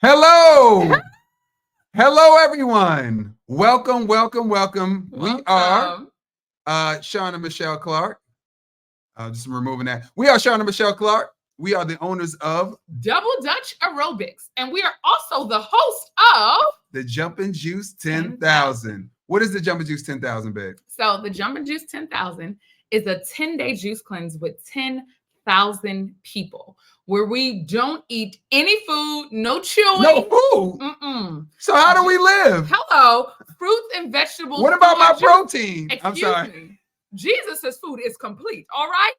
Hello. Hello, everyone. Welcome. We are Sean and Michelle Clark. Just removing that. We are Sean and Michelle Clark. We are the owners of Double Dutch Aerobics, and we are also the host of the Jumpin' Juice 10,000. What is the Jumpin' Juice 10,000, babe? So the Jumpin' Juice 10,000 is a 10-day juice cleanse with 10,000 people where we don't eat any food, no chewing. No food? Mm-mm. So how do we live? Hello, fruits and vegetables. What about my protein? I'm sorry. Me. Jesus' food is complete, all right?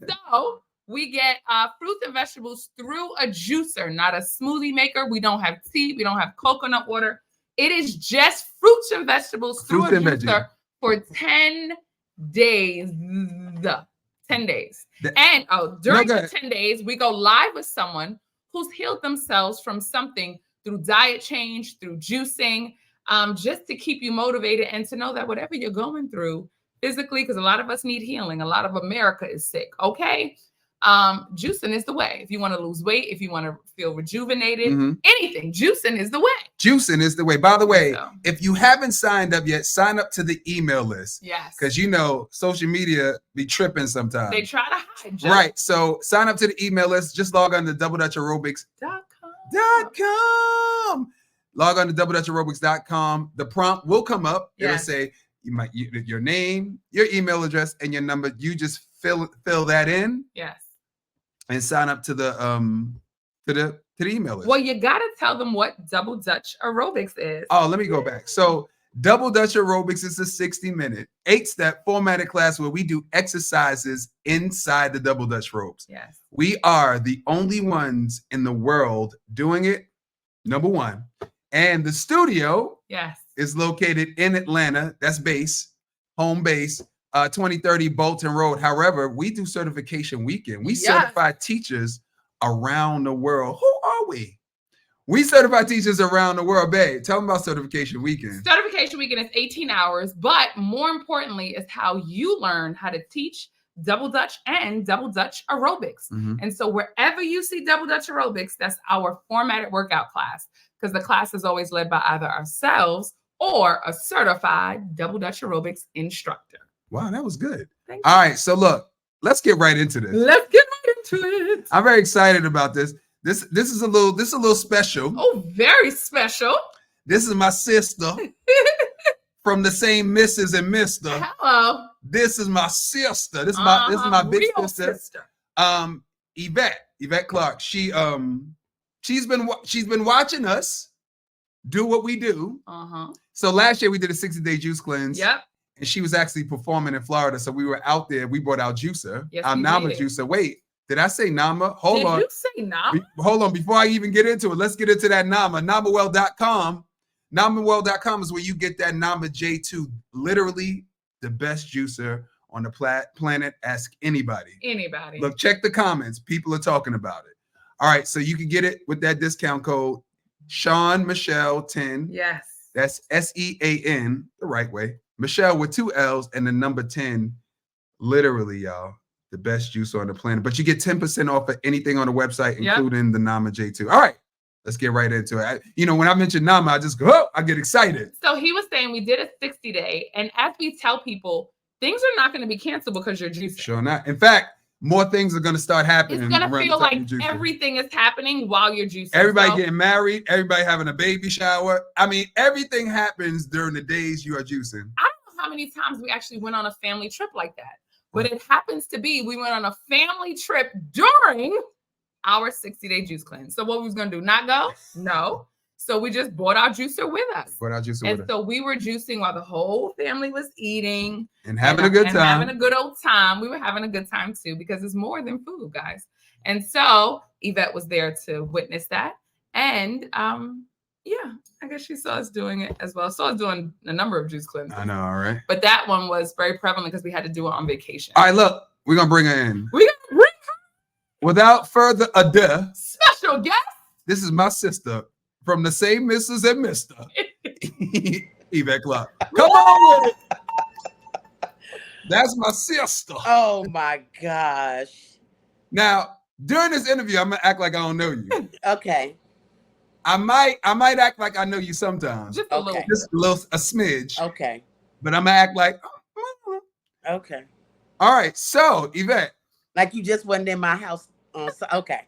So we get fruits and vegetables through a juicer, not a smoothie maker. We don't have tea. We don't have coconut water. It is just fruits and vegetables through a juicer for 10 days. 10 days. And during the 10 days, we go live with someone who's healed themselves from something through diet change, through juicing, just to keep you motivated and to know that whatever you're going through physically, because a lot of us need healing. A lot of America is sick. Okay. Juicing is the way. If you want to lose weight, if you want to feel rejuvenated, anything, juicing is the way. Juicing is the way. By the way, if you haven't signed up yet, sign up to the email list. Yes. Because you know, social media be tripping sometimes. They try to hide. Right. So sign up to the email list. Just log on to doubledutchaerobics.com. Log on to doubledutchaerobics.com. The prompt will come up. It'll say your name, your email address, and your number. You just fill that in. Yes. And sign up to the email list. Well, you gotta tell them what Double Dutch Aerobics is. Oh, let me go back. So Double Dutch Aerobics is a 60-minute, 8-step formatted class where we do exercises inside the Double Dutch ropes. Yes. We are the only ones in the world doing it, number one. And the studio is located in Atlanta. That's home base. 2030 Bolton Road. However, we do certification weekend. We certify teachers around the world. Who are we? We certify teachers around the world. Babe, tell them about certification weekend. Certification weekend is 18 hours, but more importantly is how you learn how to teach Double Dutch and Double Dutch Aerobics. And so wherever you see Double Dutch Aerobics, that's our formatted workout class, because the class is always led by either ourselves or a certified Double Dutch Aerobics instructor. Wow, that was good. All right, so look, let's get right into this. Let's get right into it. I'm very excited about this. This is a little special. Oh, very special. This is my sister from the same Mrs. and Mr. Hello. This is my sister. This is my big sister. Yvette Clark. She's been watching us do what we do. So last year we did a 60-day juice cleanse. Yep. And she was actually performing in Florida. So we were out there. We brought our juicer, our Nama juicer. Wait, did I say Nama? Hold on. Did you say Nama? Hold on. Before I even get into it, let's get into that Nama. NamaWell.com. NamaWell.com is where you get that Nama J2. Literally the best juicer on the planet. Ask anybody. Anybody. Look, check the comments. People are talking about it. All right. So you can get it with that discount code Sean Michelle 10. Yes. That's SEAN, the right way. Michelle with 2 L's and the number 10. Literally, y'all, the best juice on the planet. But you get 10% off of anything on the website, including the Nama J2. All right, let's get right into it. When I mention Nama, I just go, oh, I get excited. So he was saying we did a 60-day. And as we tell people, things are not going to be canceled because you're juicing. Sure not. In fact, more things are going to start happening. It's going to feel like everything is happening while you're juicing. Everybody getting married, everybody having a baby shower. I mean, everything happens during the days you are juicing. I don't know how many times we actually went on a family trip like that, but it happens to be we went on a family trip during our 60-day juice cleanse. So what we was going to do? Not go? No. So we just brought our juicer with us. So we were juicing while the whole family was eating. And having a good time. Having a good old time. We were having a good time too, because it's more than food, guys. And so Yvette was there to witness that. And I guess she saw us doing it as well. Saw us doing a number of juice cleanses. I know, all right. But that one was very prevalent because we had to do it on vacation. All right, look, we're going to bring her in. We're going to bring her. Without further ado. Special guest. This is my sister from the same Mrs. and Mr. Yvette Clark. Come on with it. That's my sister. Oh my gosh. Now, during this interview, I'm gonna act like I don't know you. Okay. I might act like I know you sometimes. Just a little. A smidge. Okay. But I'm gonna act like. Okay. All right. So Yvette. Like you just wasn't in my house. Okay.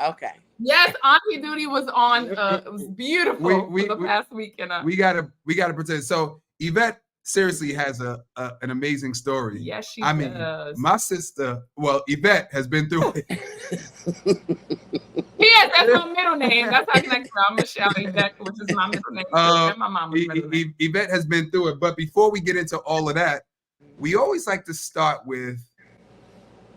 Okay. Yes, Auntie Duty was on. It was beautiful for the past week. And we gotta pretend. So Yvette seriously has an amazing story. Yes, she does. mean, my sister. Well, Yvette has been through it. Yeah, that's my middle name. That's how I connect. I'm Michelle Yvette, which is my middle name. And my mama's middle name. Yvette has been through it. But before we get into all of that, we always like to start with,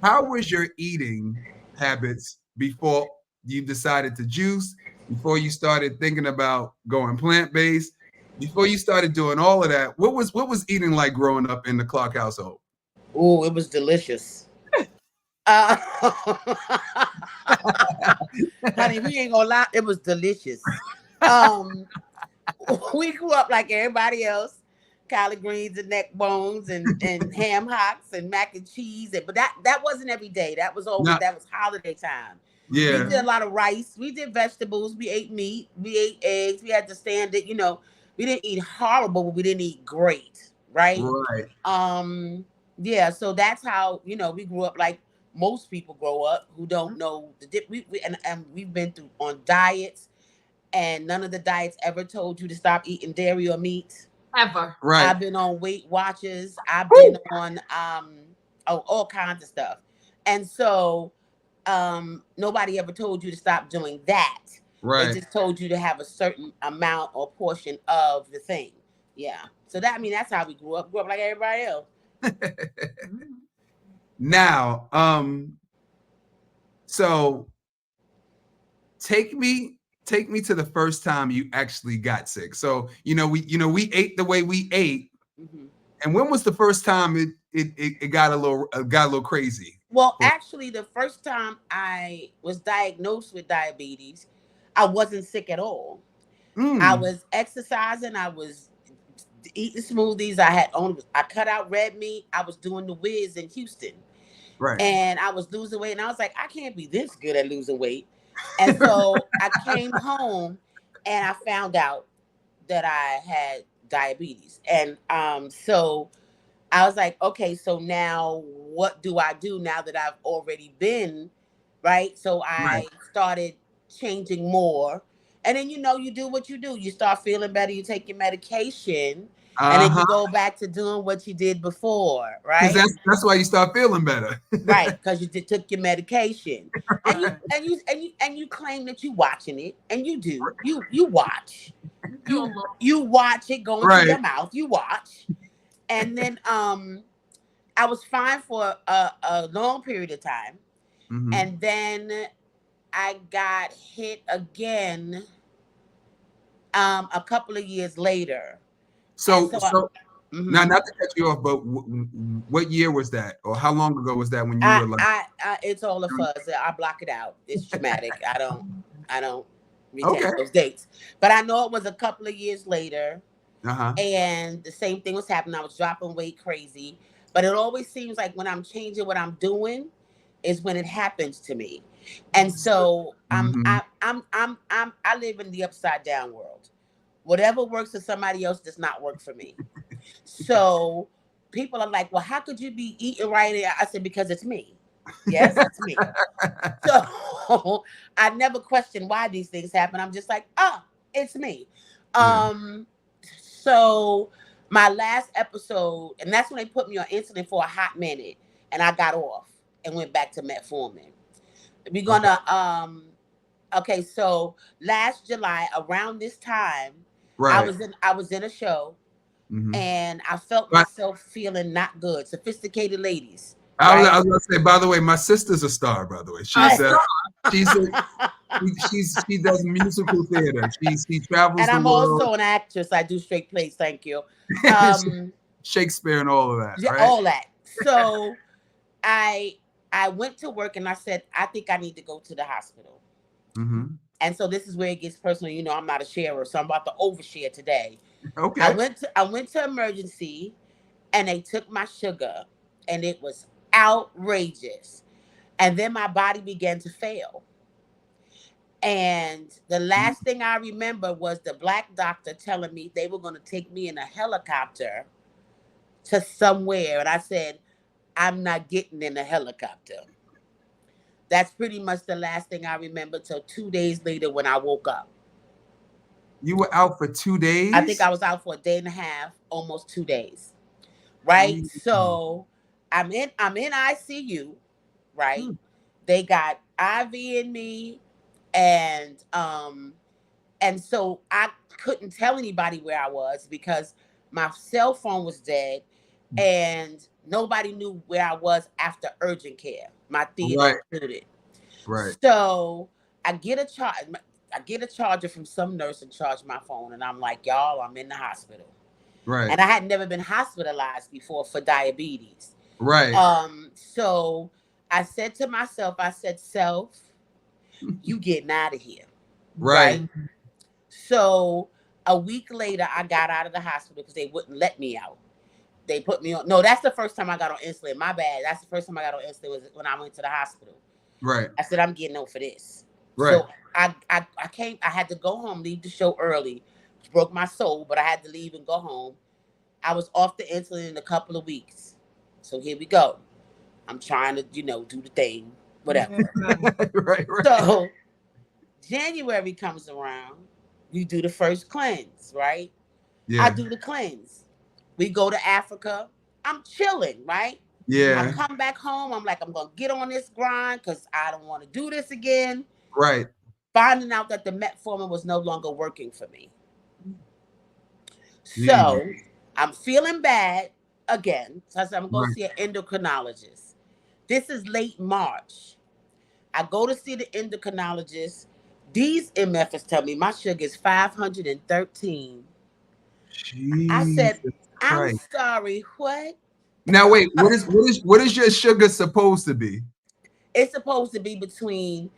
how was your eating habits before you decided to juice, before you started thinking about going plant-based, before you started doing all of that? What was eating like growing up in the Clark household? Oh, it was delicious. Honey, we ain't gonna lie, it was delicious. We grew up like everybody else, collard greens and neck bones and ham hocks and mac and cheese. But that wasn't every day. That was always that was holiday time. Yeah. We did a lot of rice. We did vegetables. We ate meat. We ate eggs. We had to stand it. We didn't eat horrible, but we didn't eat great. Right. Right. Yeah. So that's how, we grew up like most people grow up who don't know the dip. And we've been through on diets, and none of the diets ever told you to stop eating dairy or meat. Ever. Right. I've been on Weight Watchers. I've been on all kinds of stuff. And so nobody ever told you to stop doing that. Right. They just told you to have a certain amount or portion of the thing. Yeah. So that's how we grew up. Grew up like everybody else. Now, so take me to the first time you actually got sick. So, we ate the way we ate. Mm-hmm. And when was the first time it got a little crazy? Well, actually, the first time I was diagnosed with diabetes, I wasn't sick at all. I was exercising. I was eating smoothies. I cut out red meat. I was doing the Wiz in Houston. Right. And I was losing weight. And I was like, I can't be this good at losing weight. And so I came home and I found out that I had diabetes. And so I was like, okay, so now what do I do now that I've already been, right? So I started changing more. And then, you do what you do. You start feeling better. You take your medication. And then you go back to doing what you did before, right? Because that's why you start feeling better, right? Because you took your medication, and you claim that you watching it, and you do. You watch, you watch it go into your mouth. You watch, and then I was fine for a long period of time, and then I got hit again a couple of years later. So now, not to cut you off, but what year was that, or how long ago was that when you were like? It's all a fuzz. I block it out. It's traumatic. I don't retain those dates. But I know it was a couple of years later, and the same thing was happening. I was dropping weight crazy, but it always seems like when I'm changing what I'm doing, is when it happens to me, and so I live in the upside down world. Whatever works for somebody else does not work for me. So people are like, well, how could you be eating right? I said, because it's me. Yes, it's me. So I never question why these things happen. I'm just like, it's me. So my last episode, and that's when they put me on insulin for a hot minute, and I got off and went back to metformin. We're gonna okay, so last July around this time, I was in a show, and I felt myself feeling not good. Sophisticated ladies. I was gonna say, by the way, my sister's a star. By the way, she does musical theater. She travels. And I'm the world. Also an actress. I do straight plays. Thank you. Shakespeare and all of that. Yeah, right? All that. So I went to work and I said, I think I need to go to the hospital. And so this is where it gets personal. I'm not a sharer, so I'm about to overshare today. Okay. I went to emergency, and they took my sugar, and it was outrageous. And then my body began to fail. And the last thing I remember was the black doctor telling me they were going to take me in a helicopter to somewhere. And I said, I'm not getting in a helicopter. That's pretty much the last thing I remember till 2 days later when I woke up. You were out for 2 days? I think I was out for a day and a half, almost 2 days. Right? Mm-hmm. So I'm in ICU, right? Mm-hmm. They got IV in me, and so I couldn't tell anybody where I was because my cell phone was dead, and nobody knew where I was after urgent care. My theater included. Right. So I get a charger from some nurse and charge my phone, and I'm like, y'all, I'm in the hospital. Right. And I had never been hospitalized before for diabetes. Right. So I said to myself, self, you getting out of here. Right. So a week later, I got out of the hospital because they wouldn't let me out. They put me on. No, that's the first time I got on insulin. My bad. That's the first time I got on insulin was when I went to the hospital. Right. I said, I'm getting on for this. Right. So I had to go home, leave the show early, which broke my soul, but I had to leave and go home. I was off the insulin in a couple of weeks. So here we go. I'm trying to, do the thing, whatever. Right. So January comes around. You do the first cleanse, right? Yeah. I do the cleanse. We go to Africa. I'm chilling, right? Yeah. I come back home. I'm like, I'm going to get on this grind because I don't want to do this again. Right. Finding out that the metformin was no longer working for me. So I'm feeling bad again. So I said, I'm going to see an endocrinologist. This is late March. I go to see the endocrinologist. These MFs tell me my sugar is 513. Jesus I said, I'm Christ. Sorry, what? Now wait, what is your sugar supposed to be? It's supposed to be between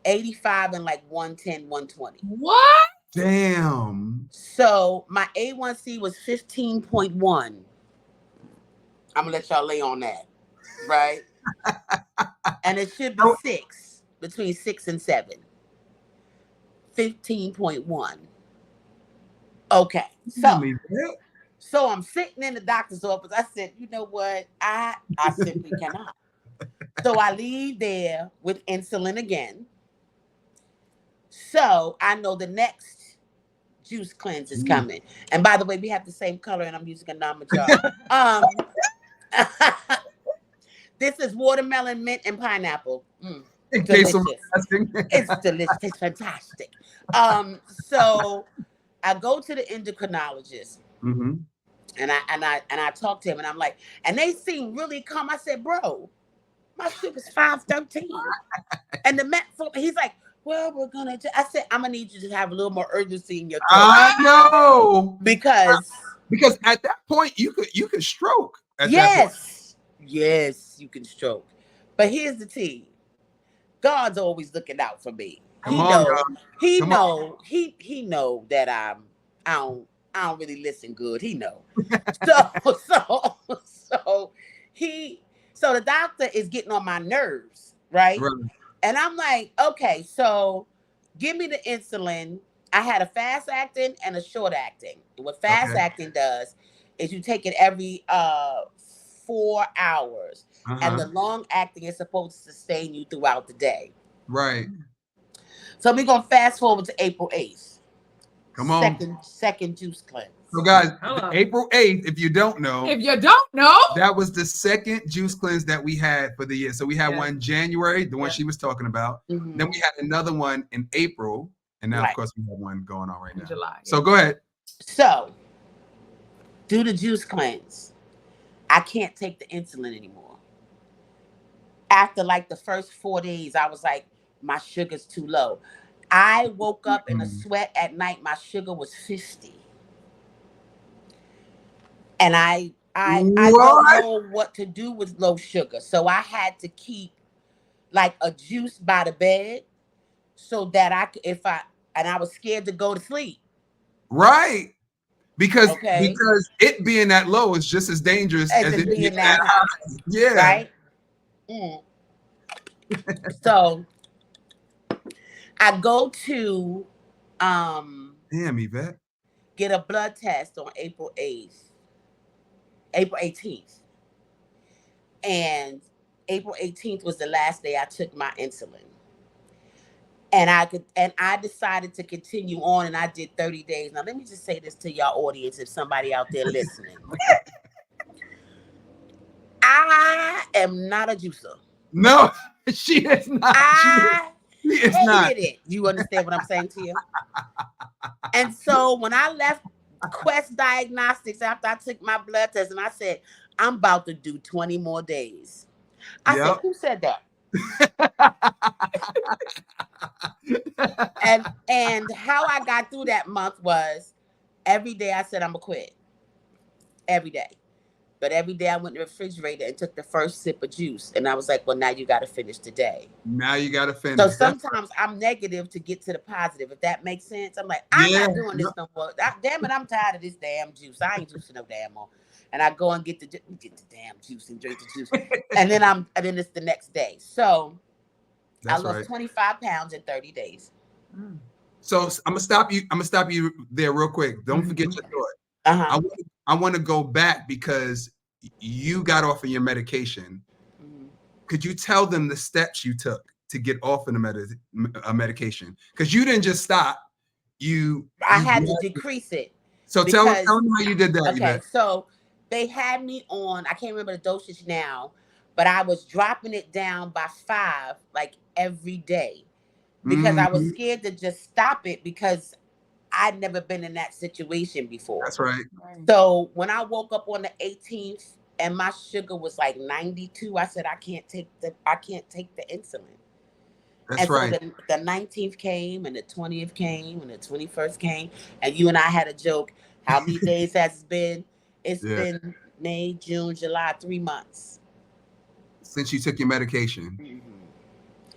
85 and like 110, 120. What? Damn. So my A1C was 15.1. I'm gonna let y'all lay on that, right? And it should be 6, between 6 and 7. 15.1. Okay. So I'm sitting in the doctor's office. I said, you know what? I simply cannot. So I leave there with insulin again. So I know the next juice cleanse is coming. And by the way, we have the same color and I'm using a Namajar. This is watermelon, mint, and pineapple. Delicious. It's delicious. It's fantastic. So I go to the endocrinologist. Mm-hmm. And I talk to him and I'm like, and they seem really calm. I said, bro, my sugar's 513. And the metformin, he's like, well, we're gonna I said, I'm gonna need you to have a little more urgency in your talk. I know. Because at that point you could stroke. Yes, you can stroke. But here's the tea. God's always looking out for me. He know that I don't really listen good. He know. So the doctor is getting on my nerves, right? And I'm like, okay, so give me the insulin. I had a fast acting and a short acting. What fast acting does is you take it every 4 hours. And the long acting is supposed to sustain you throughout the day. Right. So we're gonna fast forward to April 8th. Come on. Second juice cleanse. So guys, April 8th, if you don't know, that was the second juice cleanse that we had for the year. So we had one in January, the one she was talking about. Mm-hmm. Then we had another one in April. And now, of course, we have one going on right now. July. So go ahead. So do the juice cleanse. I can't take the insulin anymore. After like the first 4 days, I was like, my sugar's too low. I woke up in a sweat at night. My sugar was 50. And I don't know what to do with low sugar. So I had to keep like a juice by the bed so that I was scared to go to sleep. Right. Because it being that low is just as dangerous as it being that high. Yeah. Right? So I go to damn, Yvette. Get a blood test on April 18th. And April 18th was the last day I took my insulin. And I decided to continue on, and I did 30 days. Now let me just say this to y'all audience, if somebody out there listening. I am not a juicer. No, she is not. She is not. It. You understand what I'm saying to you? And so when I left Quest Diagnostics after I took my blood test, and I said, I'm about to do 20 more days. I said, who said that? and how I got through that month was every day I said I'm gonna quit. Every day. But every day I went to the refrigerator and took the first sip of juice. And I was like, well, now you got to finish today. Now you got to finish. So sometimes I'm negative to get to the positive, if that makes sense. I'm like, I'm not doing this no more. Damn it, I'm tired of this damn juice. I ain't juicing no damn more. And I go and get the damn juice and drink the juice. and then it's the next day. So I lost 25 pounds in 30 days. So I'm gonna stop you there real quick. Don't forget your thought. I want to go back because you got off of your medication. Could you tell them the steps you took to get off of the medication? Because you didn't just stop. I had to decrease it. So tell them how you did that. Okay, so they had me on, I can't remember the dosage now, but I was dropping it down by 5 like every day because I was scared to just stop it because I'd never been in that situation before. That's right. So when I woke up on the 18th and my sugar was like 92, I said, I can't take the insulin. That's right. So the 19th came and the 20th came and the 21st came. And you and I had a joke. How many days has it been? It's been May, June, July, 3 months. Since you took your medication.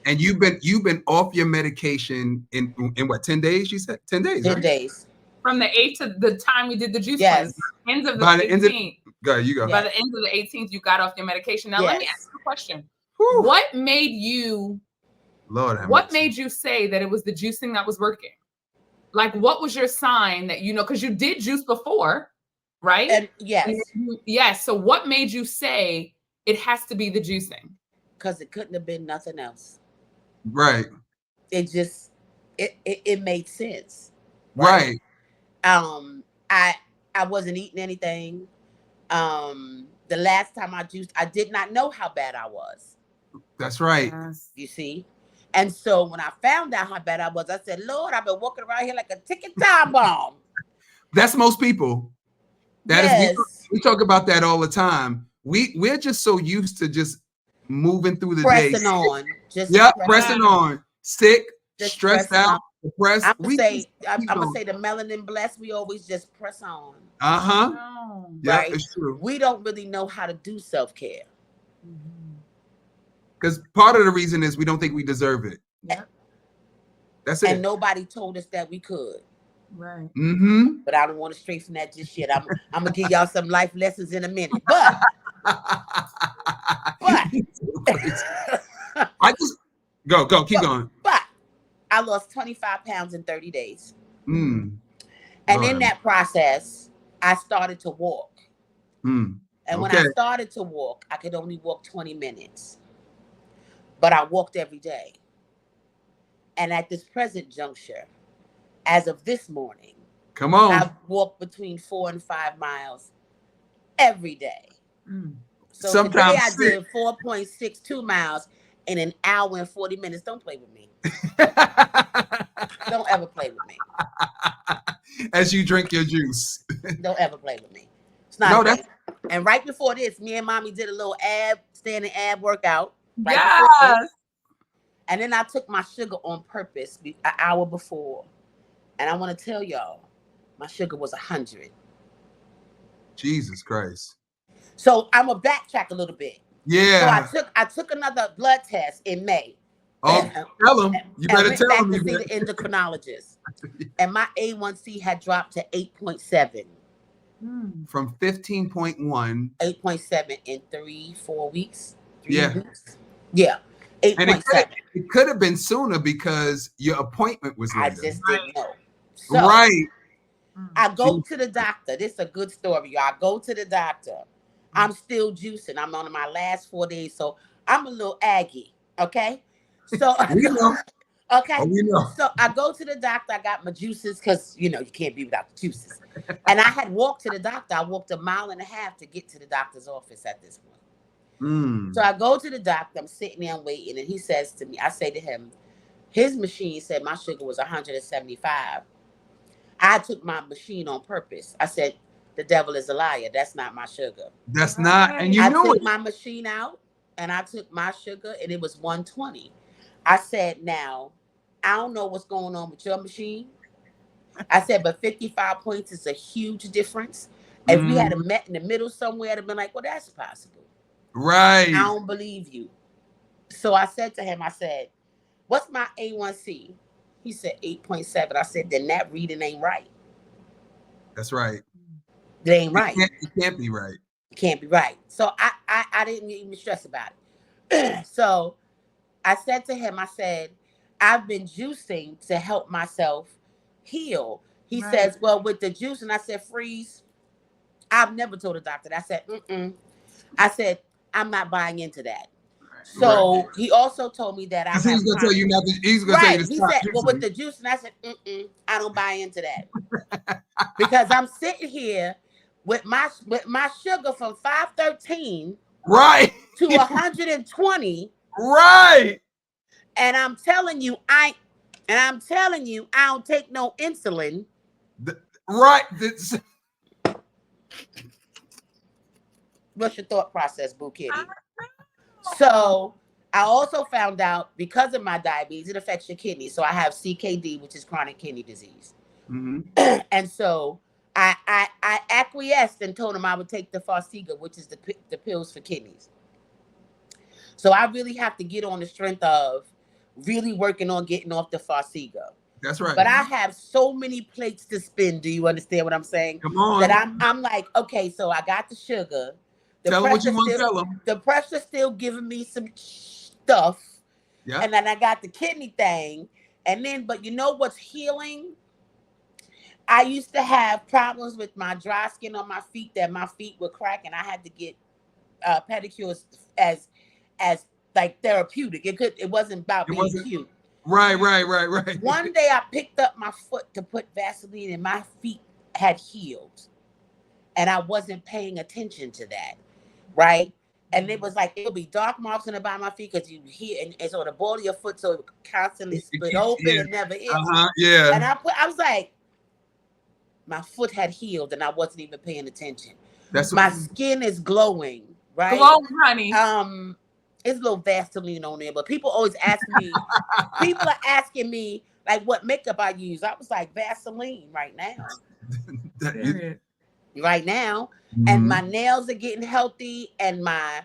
And you've been off your medication in what, 10 days? You said 10 days. 10 days. From the 8th to the time we did the juice cleanse. Ends of the 18th. Go, you go. By the end of the 18th, you got off your medication. Now let me ask you a question. What made you say that it was the juicing that was working? Like, what was your sign that because you did juice before, right? And yes. So what made you say it has to be the juicing? Because it couldn't have been nothing else. Right. It just it made sense. Right. I wasn't eating anything. The last time I juiced, I did not know how bad I was. That's right. You see? And so when I found out how bad I was, I said, Lord, I've been walking around here like a ticking time bomb. That's most people. We talk about that all the time. We're just so used to just moving through the day. Pressing on. Pressing on. Sick, just stressed out, depressed. I'm gonna say the melanin blessed, we always just press on. Yeah, right? It's true. We don't really know how to do self-care. Because part of the reason is we don't think we deserve it. Yeah. That's it. And nobody told us that we could. Right. But I don't want to stray from that just yet. I'm gonna give y'all some life lessons in a minute. But I just go, keep going. But I lost 25 pounds in 30 days. And in that process, I started to walk. And when I started to walk, I could only walk 20 minutes. But I walked every day. And at this present juncture, as of this morning, come on, I've walked between 4 and 5 miles every day. So sometimes today I did 4.62 miles in an hour and 40 minutes. Don't play with me. Don't ever play with me. As you drink your juice. Don't ever play with me. It's not And right before this, me and mommy did a little standing ab workout. Yes. And then I took my sugar on purpose an hour before. And I want to tell y'all, my sugar was 100. Jesus Christ. So I'm gonna backtrack a little bit. Yeah. So I took another blood test in May. Oh, tell them. You better tell them. To see the endocrinologist. And my A1C had dropped to 8.7. From 15.1. 8.7 in 3-4 weeks. 3 Yeah. weeks. Yeah. 8.7. It could have been sooner because your appointment was later. I just didn't know. So, right. I go to the doctor. This is a good story, y'all. I go to the doctor. I'm still juicing. I'm on my last 4 days, so I'm a little aggy. Okay, so we know. Okay, so I go to the doctor. I got my juices because you can't be without the juices. And I had walked to the doctor. I walked 1.5 miles to get to the doctor's office at this point. So I go to the doctor. I'm sitting there, I'm waiting, and he says to me, I say to him, his machine said my sugar was 175. I took my machine on purpose. I said, the devil is a liar. That's not my sugar. That's not. And I took my machine out and I took my sugar and it was 120. I said, now, I don't know what's going on with your machine. I said, but 55 points is a huge difference. If we had met in the middle somewhere, I'd have been like, well, that's possible. Right. I don't believe you. So I said to him, I said, what's my A1C? He said 8.7. I said, then that reading ain't right. That's right. It ain't right. It can't be right. It can't be right. So I didn't even stress about it. So I said to him, I said, I've been juicing to help myself heal. He says, well, with the juice, and I said, freeze. I've never told a doctor that. I said, I said, I'm not buying into that. So he also told me that I. He's gonna tell you nothing. He's gonna tell you to stop. He said, well, with the juice, and I said, I don't buy into that because I'm sitting here with my sugar from 513 to 120 and I'm telling you I don't take no insulin. What's your thought process, Boo Kitty? So I also found out because of my diabetes, it affects your kidneys. So I have CKD, which is chronic kidney disease. And so I acquiesced and told him I would take the Farxiga, which is the pills for kidneys. So I really have to get on the strength of really working on getting off the Farxiga. That's right. But I have so many plates to spin. Do you understand what I'm saying? Come on. That I'm like, okay, so I got the sugar. Tell them what you want to tell them. The pressure's still giving me some stuff. Yeah. And then I got the kidney thing. And then, but you know what's healing? I used to have problems with my dry skin on my feet, that my feet would crack, and I had to get pedicures as like therapeutic. It wasn't about being cute. Right. One day I picked up my foot to put Vaseline and my feet had healed. And I wasn't paying attention to that. Right? And it was like, it'll be dark marks on the bottom of my feet because you hear, and so the ball of your foot, so it constantly split open and never is. Yeah. And I was like, my foot had healed and I wasn't even paying attention. My skin is glowing, right? Glowing, honey. It's a little Vaseline on there, but people always ask me, people are asking me, like, what makeup I use. I was like, Vaseline right now. Right now. And my nails are getting healthy, and my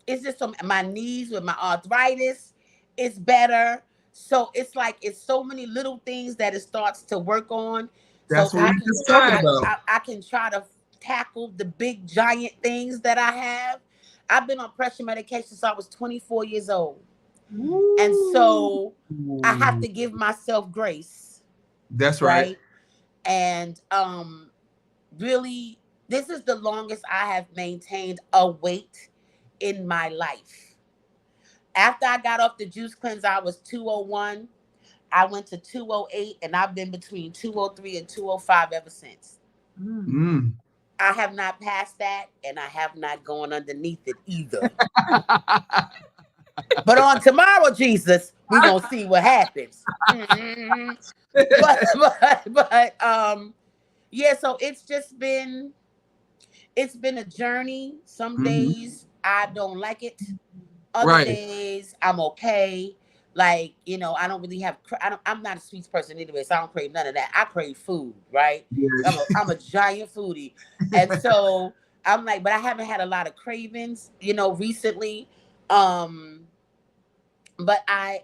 it's just my knees with my arthritis is better. So it's like it's so many little things that it starts to work on. That's so what we're just talking about. I can try to tackle the big giant things that I have. I've been on pressure medication since I was 24 years old. Ooh. And so I have to give myself grace. That's right. And really, this is the longest I have maintained a weight in my life. After I got off the juice cleanse, I was 201. I went to 208, and I've been between 203 and 205 ever since. I have not passed that, and I have not gone underneath it either. But on tomorrow, Jesus, we're going to see what happens. But yeah, so it's been a journey. Some days I don't like it. Other days I'm okay. Like, I don't really have, I'm not a sweets person anyway, so I don't crave none of that. I crave food, right? Yes. I'm a giant foodie. And so I'm like, but I haven't had a lot of cravings, recently. But I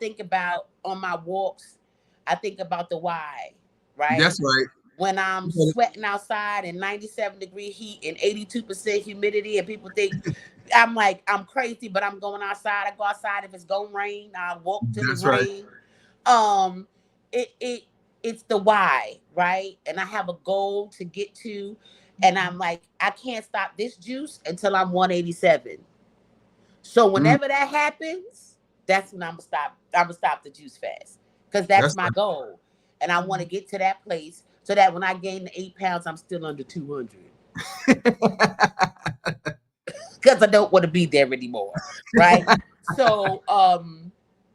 think about on my walks, I think about the why, right? That's right. when I'm sweating outside in 97-degree heat and 82% humidity, and people think I'm like, I'm crazy, but I'm going outside. I go outside. If it's gonna rain, I walk to the rain. It's the why, right? And I have a goal to get to, and I'm like, I can't stop this juice until I'm 187. So whenever that happens, that's when I'm gonna stop the juice fast, because that's my goal, and I want to get to that place so that when I gain the 8 pounds, I'm still under 200. Because I don't want to be there anymore, right? So,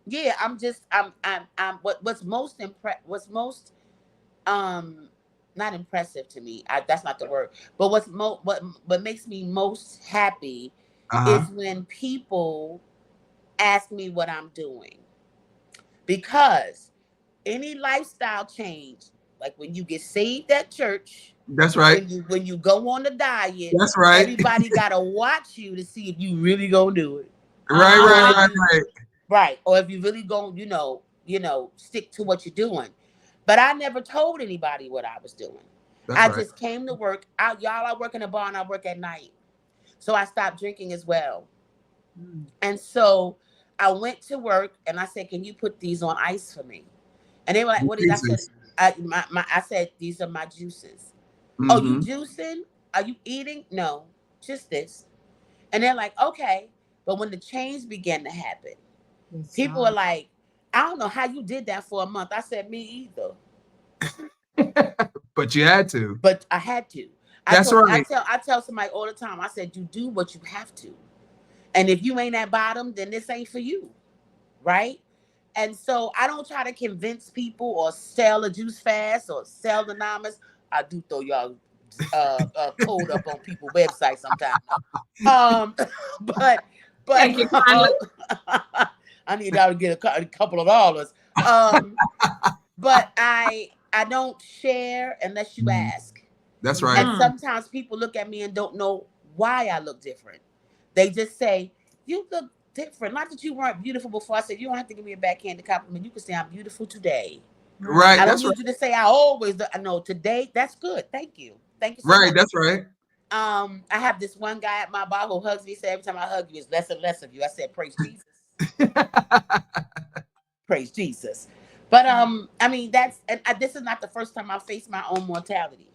yeah, what's most not impressive to me. That's not the word, but what makes me most happy is when people ask me what I'm doing, because any lifestyle change, like when you get saved at church, that's right. When you go on the diet, that's right. Everybody gotta watch you to see if you really gonna do it. Right. Or if you really gonna, stick to what you're doing. But I never told anybody what I was doing. I just came to work. I work in a bar and I work at night, so I stopped drinking as well. And so I went to work and I said, "Can you put these on ice for me?" And they were like, "What is?" I said, I said, "These are my juices." Oh, you juicing? Are you eating? No, just this. And they're like, okay. But when the change began to happen, people are like, I don't know how you did that for a month. I said, me either. But you had to. But I had to. That's right. I tell somebody all the time, I said, you do what you have to. And if you ain't at bottom, then this ain't for you. Right? And so I don't try to convince people or sell a juice fast or sell the Anonymous. I do throw y'all code up on people's websites sometimes. But Thank you. I need y'all to get a couple of dollars. But I don't share unless you ask. That's right. And sometimes people look at me and don't know why I look different. They just say, you look different. Not that you weren't beautiful before. I said, you don't have to give me a backhanded compliment. You can say I'm beautiful today. Right. I don't need you to say I always look. I know today. That's good. Thank you. Thank you so much. That's right. I have this one guy at my bar who hugs me. He said, every time I hug you, it's less and less of you. I said, praise Jesus. Praise Jesus. But I mean, this is not the first time I faced my own mortality.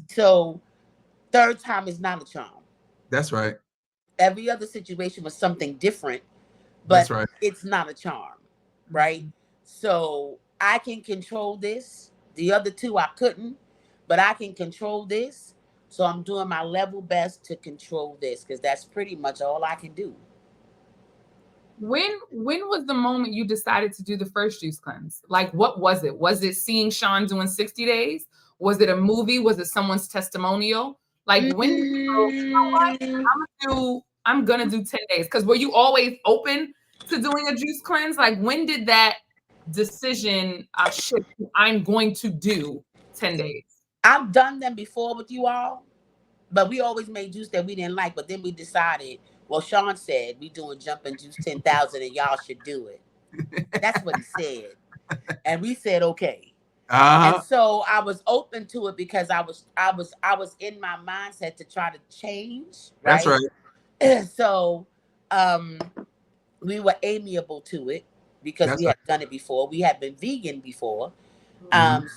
So third time is not a charm. That's right. Every other situation was something different, but it's not a charm, right? So I can control this. The other two I couldn't, but I can control this. So I'm doing my level best to control this, because that's pretty much all I can do. When was the moment you decided to do the first juice cleanse? Like, what was it? Was it seeing Sean doing 60 days? Was it a movie? Was it someone's testimonial? Like, when did you go, you know what? I'm gonna do 10 days. Because were you always open to doing a juice cleanse? Like, when did that decision shift? I'm going to do 10 days. I've done them before with you all, but we always made juice that we didn't like. But then we decided, well, Sean said we doing jumping juice 10,000 and y'all should do it. That's what he said. And we said, okay. And so I was open to it because I was in my mindset to try to change. Right? That's right. So we were amiable to it because we had done it before. We had been vegan before.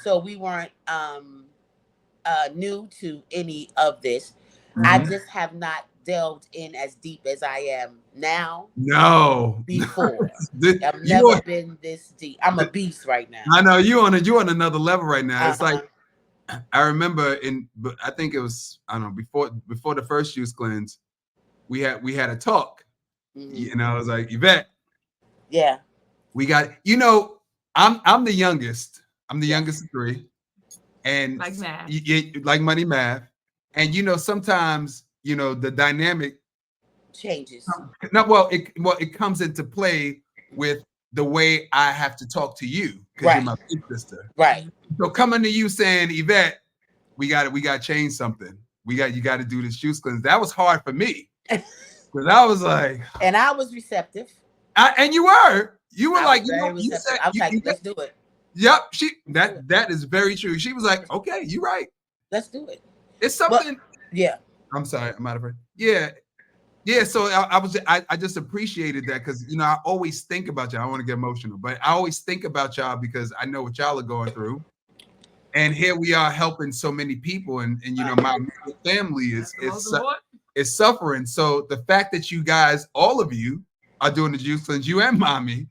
So we weren't new to any of this. I just have not delved in as deep as I am now. No. Before. I've never been this deep. I'm a beast right now. I know you on another level right now. It's like, I remember I think it was, I don't know, before the first juice cleanse, we had a talk. And I was like, Yvette. Yeah. We got, I'm the youngest. I'm the youngest of three. And like math. Like money math. And sometimes the dynamic changes. It comes into play with the way I have to talk to you, because you're my big sister. Right. So coming to you saying, Yvette, we got to change something. You got to do this juice cleanse. That was hard for me. Because I was like, and I was receptive. And you were like, I was like, let's do it. Yep, that is very true. She was like, okay, you're right. Let's do it. It's something. But, yeah. I'm sorry, I'm out of breath. Yeah. So I just appreciated that because I always think about y'all. I want to get emotional, but I always think about y'all because I know what y'all are going through. And here we are helping so many people, and my family is suffering. So the fact that you guys, all of you, are doing the juice cleanse, you and mommy,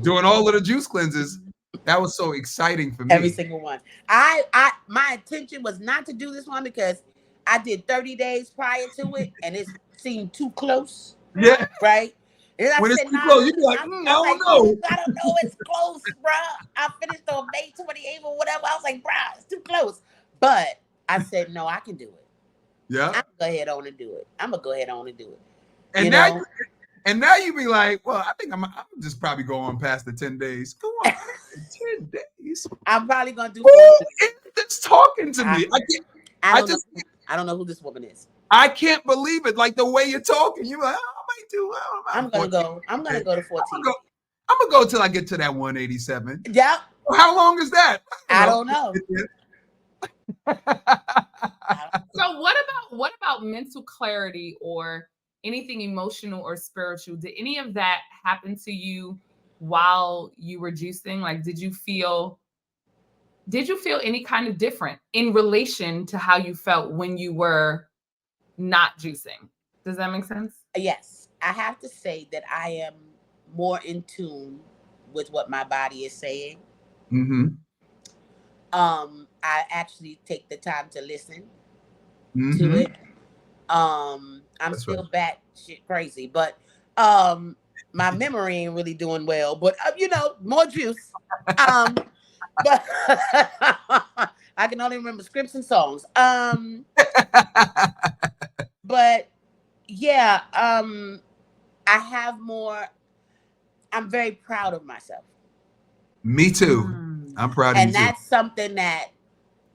doing all of the juice cleanses, that was so exciting for me. Every single one. My intention was not to do this one because I did 30 days prior to it, and it seemed too close. Yeah. Right. And when it's too close, you be like, I don't know. I don't know. It's close, bro. I finished on May 28th or whatever. I was like, bro, it's too close. But I said, no, I can do it. Yeah. I'm gonna go ahead on and do it. I'm gonna go ahead on and do it. And now you be like, well, I think I'm just probably go on past the 10 days. Go on, 10 days. I'm probably gonna do. Who is talking to me? I don't know who this woman is. I can't believe it. Like the way you're talking, you're like, I might do. I'm gonna go. I'm gonna go to 14. I'm gonna go till I get to that 187. Yeah. How long is that? I don't know. So what about mental clarity or anything emotional or spiritual? Did any of that happen to you while you were juicing? Like, did you feel any kind of different in relation to how you felt when you were not juicing? Does that make sense? Yes. I have to say that I am more in tune with what my body is saying. Mm-hmm. I actually take the time to listen to it. I'm That's still batshit crazy, but my memory ain't really doing well. But more juice. But I can only remember scripts and songs. But yeah, I have more. I'm very proud of myself. Me too. I'm proud of you. And that's something that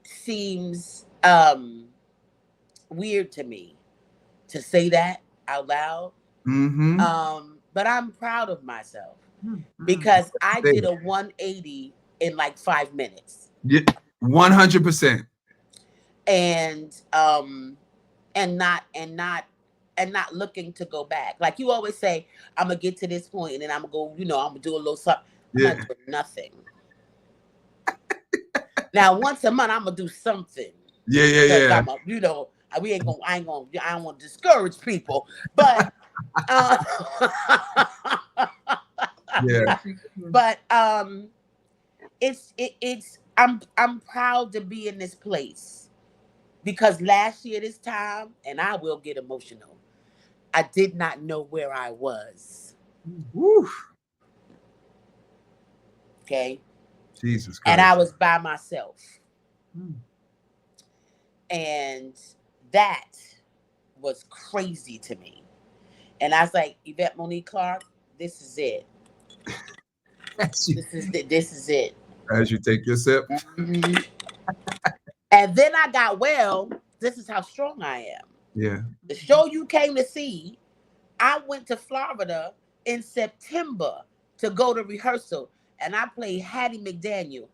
seems weird to me to say that out loud. Mm-hmm. But I'm proud of myself because I did a 180 in like 5 minutes. Yeah, 100%. And not looking to go back. Like you always say, I'm gonna get to this point and then I'm gonna go, I'm gonna do a little something. I'm not doing nothing. Now once a month I'm gonna do something. Yeah. I don't want to discourage people, but yeah. But I'm proud to be in this place because last year this time, and I will get emotional, I did not know where I was. Woo. Okay. Jesus Christ. And I was by myself. And that was crazy to me. And I was like, Yvette Monique Clark, this is it. This is it. As you take your sip. Mm-hmm. And then I got well. This is how strong I am. Yeah. The show you came to see, I went to Florida in September to go to rehearsal. And I played Hattie McDaniel.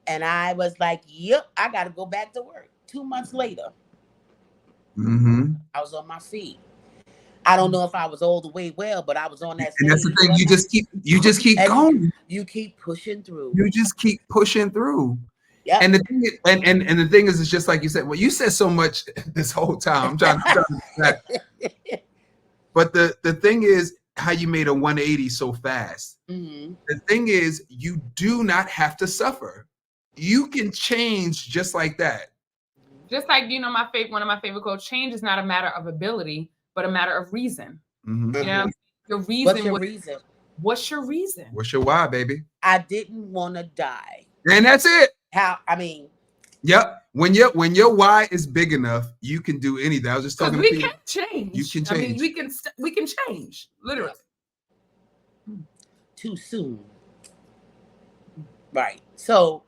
And I was like, yep, I got to go back to work. 2 months later, I was on my feet. I don't know if I was all the way well, but I was on that. And that's the thing. You just keep going. You keep pushing through. You just keep pushing through. Yeah. And the thing is, and the thing is, it's just like you said. Well, you said so much this whole time. I'm trying to But the thing is how you made a 180 so fast. Mm-hmm. The thing is, you do not have to suffer. You can change just like that. Just like, one of my favorite quotes, change is not a matter of ability, but a matter of reason. Mm-hmm. Your reason. What's your reason? What's your reason? What's your why, baby? I didn't want to die. And that's it. Yep. When your why is big enough, you can do anything. I was just talking to people. We can change. You can change. I mean, we can change, literally. Too soon. Right. So,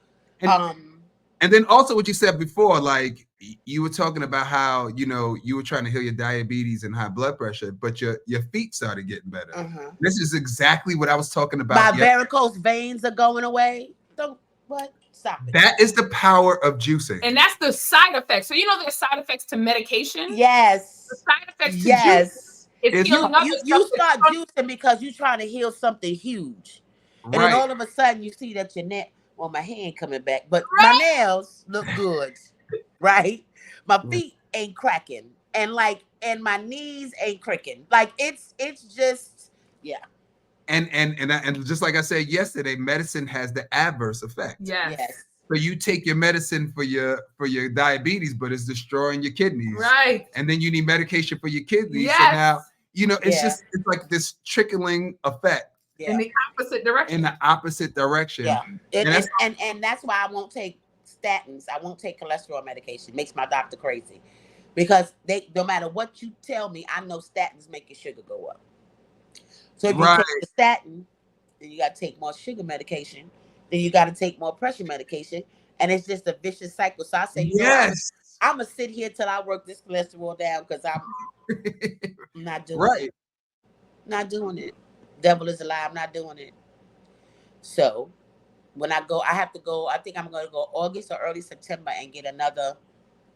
And then also what you said before, like you were talking about how, you know, you were trying to heal your diabetes and high blood pressure, but your feet started getting better. This is exactly what I was talking about. My varicose veins are going away. Don't what? Stop it. That is the power of juicing. And that's the side effect. So you know there's side effects to medication? Yes. The side effects to juicing is healing up. You start juicing because you're trying to heal something huge. And then all of a sudden you see that your neck, well, my hand coming back, but my nails look good, right? My feet ain't cracking, and my knees ain't cracking. Like it's just And just like I said yesterday, medicine has the adverse effect. Yes. So you take your medicine for your diabetes, but it's destroying your kidneys. Right. And then you need medication for your kidneys. Yes. So now, you know, it's like this trickling effect. In the opposite direction. In the opposite direction. Yeah. And that's why I won't take statins. I won't take cholesterol medication. It makes my doctor crazy. Because no matter what you tell me, I know statins make your sugar go up. So if you take the statin, then you got to take more sugar medication. Then you got to take more pressure medication. And it's just a vicious cycle. So I say, you know, I'm going to sit here till I work this cholesterol down because I'm not doing it. Not doing it. Devil is a lie. I'm not doing it. So when I go, I have to go. I think I'm going to go August or early September and get another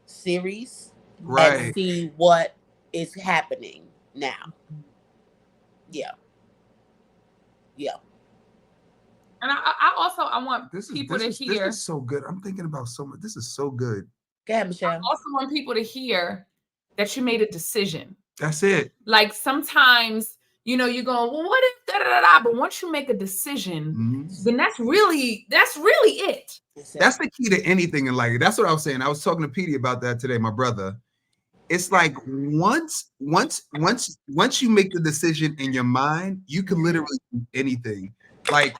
series and see what is happening now. Yeah. And I want people to hear. This is so good. I'm thinking about so much. This is so good. Go ahead, Michelle. I also want people to hear that you made a decision. That's it. Like sometimes, you know, you're going, well, what if da-da-da-da? But once you make a decision, then that's really it. That's the key to anything in life. That's what I was saying. I was talking to Petey about that today, my brother. It's like once you make the decision in your mind, you can literally do anything. Like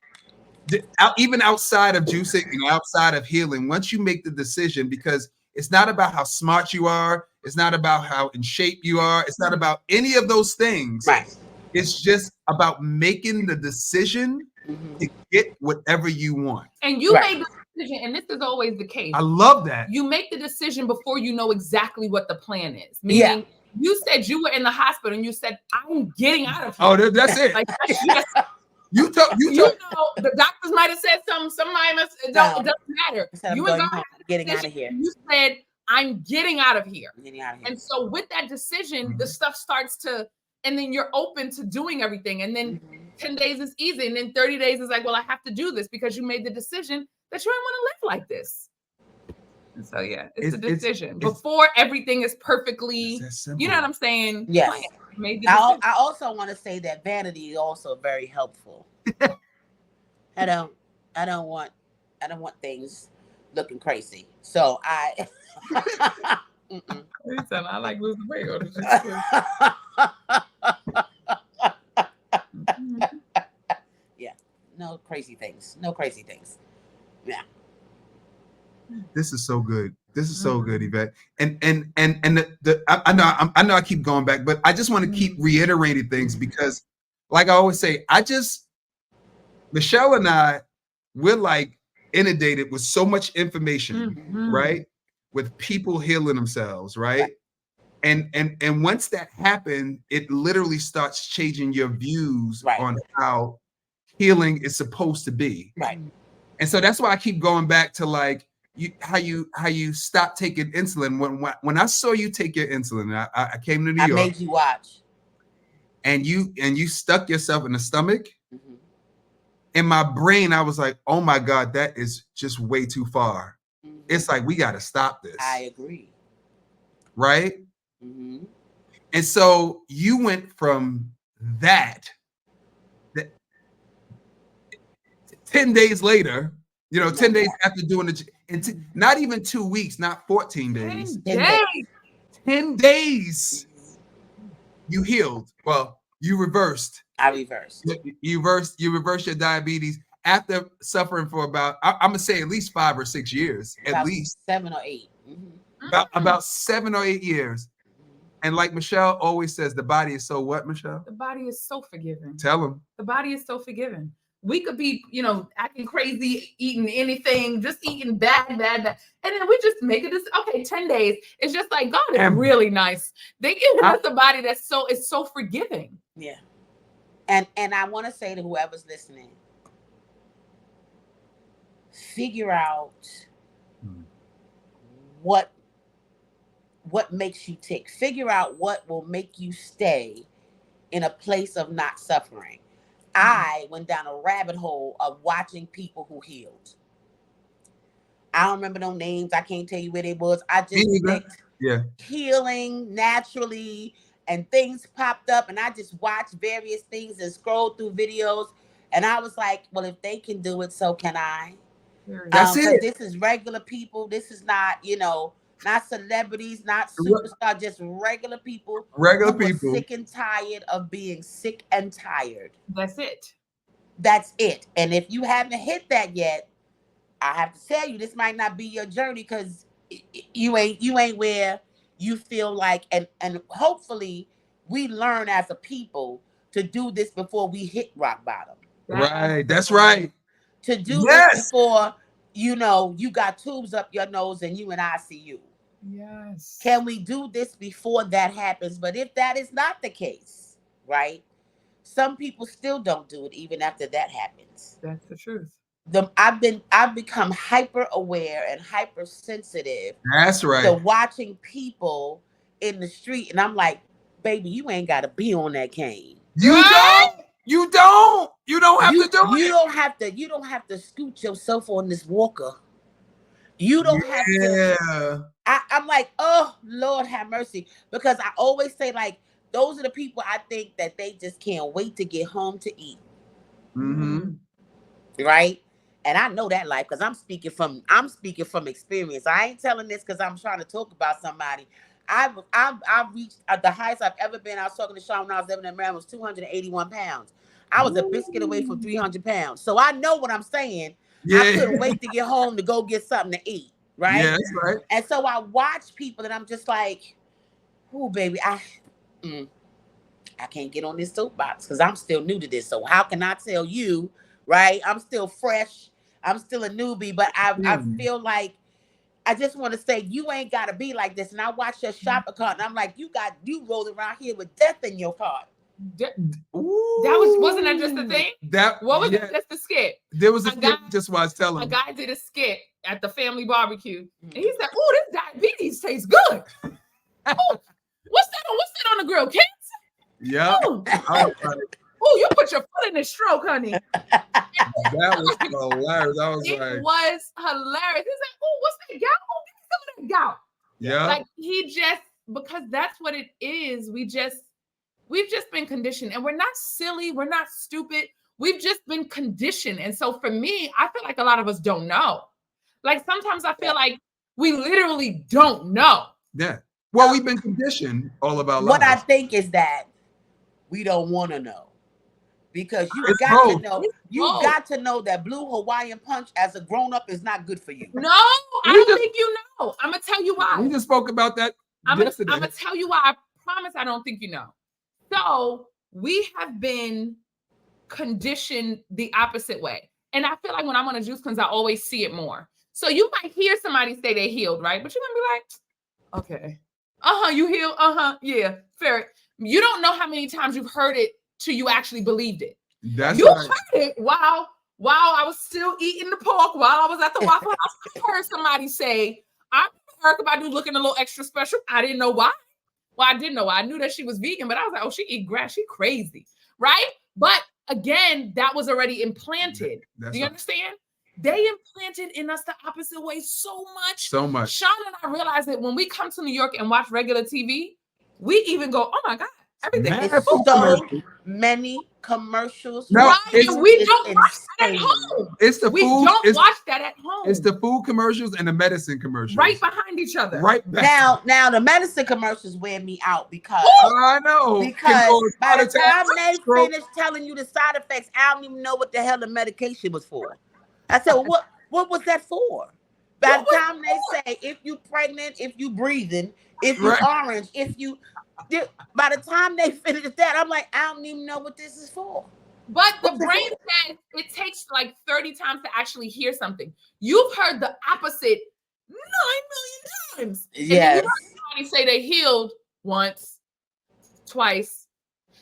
even outside of juicing and outside of healing, once you make the decision, because it's not about how smart you are, it's not about how in shape you are, it's not about any of those things. Right. It's just about making the decision to get whatever you want. And you made the decision, and this is always the case. I love that. You make the decision before you know exactly what the plan is. Meaning, you said you were in the hospital and you said, I'm getting out of here. Oh, that's it. Like, that's You know, the doctors might have said something. Somebody must. It doesn't matter. You were getting out of here. You said, I'm getting out of here. Getting out of here. And so with that decision, the stuff starts to, and then you're open to doing everything. And then 10 days is easy. And then 30 days is like, well, I have to do this because you made the decision that you don't want to live like this. And so, it's a decision. Before everything is perfectly, you know what I'm saying? Yes. I also want to say that vanity is also very helpful. I don't want things looking crazy. So I I like losing weight. No crazy things. No crazy things. Yeah. This is so good. This is so good, Yvette. And I know I keep going back, but I just want to keep reiterating things because, like I always say, Michelle and we're like inundated with so much information, right? With people healing themselves, right? And once that happened, it literally starts changing your views on how healing is supposed to be. Right. And so that's why I keep going back to like how you stop taking insulin. When I saw you take your insulin, I came to New York. I made you watch. And you stuck yourself in the stomach. In my brain, I was like, oh my God, that is just way too far. It's like, we got to stop this. I agree. Right? And so you went from that 10 days later, 10 days after doing it, not even 2 weeks, not 14 days. 10 days. You healed. Well, you reversed. I reversed. You reversed your diabetes after suffering for about, I'm gonna say at least 5 or 6 years, at least 7 or 8. About 7 or 8 years. And like Michelle always says, the body is so what, Michelle? The body is so forgiving. Tell them. The body is so forgiving. we could be, acting crazy, eating anything, just eating bad. And then we just make it this, 10 days. It's just like, God is really nice. They give us a body that's so forgiving. Yeah. And I want to say to whoever's listening, figure out what makes you tick. Figure out what will make you stay in a place of not suffering. I went down a rabbit hole of watching people who healed. I don't remember no names. I can't tell you where they was. I just picked healing naturally, and things popped up, and I just watched various things and scrolled through videos, and I was like, well, if they can do it, so can I. That's it. This is regular people. This is not, not celebrities, not superstars, just regular people. Regular people. Sick and tired of being sick and tired. That's it. That's it. And if you haven't hit that yet, I have to tell you, this might not be your journey, because you ain't where you feel like, and hopefully we learn as a people to do this before we hit rock bottom. Right. That's right. To do this before, you got tubes up your nose and you in ICU. Yes. Can we do this before that happens? But if that is not the case, right? Some people still don't do it even after that happens. That's the truth. I've become hyper aware and hypersensitive. That's right. To watching people in the street, and I'm like, baby, you ain't got to be on that cane. You don't. You don't have to do it. You don't have to scoot yourself on this walker. You don't have to. I'm like, oh, Lord have mercy. Because I always say, like, those are the people I think that they just can't wait to get home to eat. Mm-hmm. Right? And I know that life, because I'm speaking from experience. I ain't telling this because I'm trying to talk about somebody. I've reached the highest I've ever been. I was talking to Sean when I was living in Maryland, was 281 pounds. I was a biscuit away from 300 pounds. So I know what I'm saying. Yeah. I couldn't wait to get home to go get something to eat. Right? Yeah, that's right. And so I watch people and I'm just like, oh, baby, I can't get on this soapbox because I'm still new to this. So how can I tell you, right? I'm still fresh. I'm still a newbie, but I feel like I just want to say you ain't got to be like this. And I watch your shopper cart and I'm like, you rolled around here with death in your cart. Wasn't that just the thing? What was it? That's the skit. There was a skit just while I was telling. A guy did a skit at the family barbecue, and he said, "Oh, this diabetes tastes good. Oh, what's that on the grill? Cancer? Yeah. Oh, you put your foot in the stroke, honey." That was hilarious. It was hilarious. He's like, "Oh, what's that gout? Oh, give me some of that gout." Yeah. Like because that's what it is. We've just been conditioned, and we're not silly. We're not stupid. We've just been conditioned. And so for me, I feel like a lot of us don't know. Like sometimes I feel like we literally don't know. Yeah. Well, we've been conditioned all of our lives. What I think is that we don't want to know. Because got to know that Blue Hawaiian Punch as a grown-up is not good for you. No, I don't think you know. I'm going to tell you why. We just spoke about that yesterday. I'm going to tell you why. I promise I don't think you know. So we have been conditioned the opposite way. And I feel like when I'm on a juice cleanse, I always see it more. So you might hear somebody say they healed, right? But you're going to be like, okay. You healed? Yeah, fair. You don't know how many times you've heard it till you actually believed it. That's you heard it while I was still eating the pork, while I was at the Waffle House. I heard somebody say, I heard about you looking a little extra special. I didn't know why. Well, I didn't know why. I knew that she was vegan, but I was like, oh, she eat grass. She crazy, right? But again, that was already implanted. Do you understand? They implanted in us the opposite way so much. So much. Sean and I realized that when we come to New York and watch regular TV, we even go, oh my God, everything is so many commercials. No, right? And we don't watch that at home. It's the we food. Don't watch that at home. It's the food commercials and the medicine commercials. Right behind each other. Right back. Now the medicine commercials wear me out because I know. Because by the time they finish telling you the side effects, I don't even know what the hell the medication was for. I said, well, what was that for? By the time they say, if you pregnant, if you breathing, if you orange, if you, by the time they finish that, I'm like, I don't even know what this is for. But the brain says it takes like 30 times to actually hear something. You've heard the opposite 9 million times. Yes. And then you heard somebody say they healed once, twice.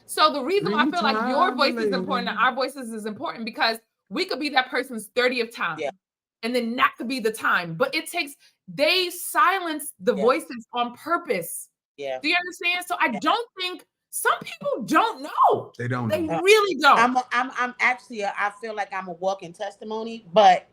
So the reason why I feel like your voice is important and our voices is important because we could be that person's 30th time. Yeah. And then that could be the time. But they silence the voices on purpose. Yeah. Do you understand? So I don't think some people don't know. They don't. They really don't. I'm actually I feel like I'm a walking testimony, but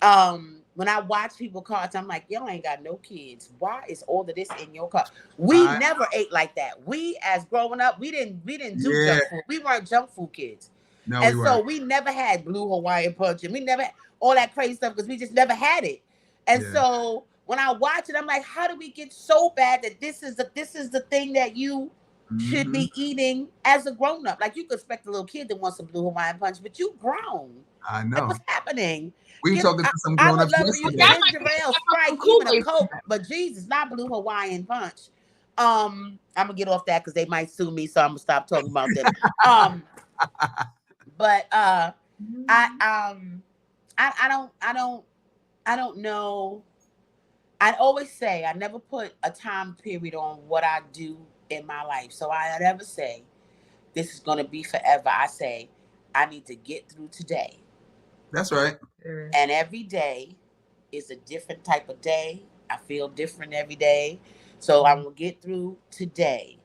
when I watch people cards, I'm like, y'all ain't got no kids. Why is all of this in your car? We never ate like that. We, as growing up, we didn't do junk food. We weren't junk food kids. No, and so we never had blue Hawaiian punch, and we never had all that crazy stuff because we just never had it. And so when I watch it, I'm like, how do we get so bad that this is the thing that you should be eating as a grown up? Like, you could expect a little kid that wants some blue Hawaiian punch, but you grown. I know. What's happening? We were talking to some grown-ups yesterday. Ginger ale, Sprite, even a Coke, but Jesus, not blue Hawaiian punch. I'm gonna get off that because they might sue me, so I'm gonna stop talking about that. But I don't know. I always say I never put a time period on what I do in my life. So I never say this is gonna be forever. I say I need to get through today. That's right. And every day is a different type of day. I feel different every day. So I'm gonna get through today.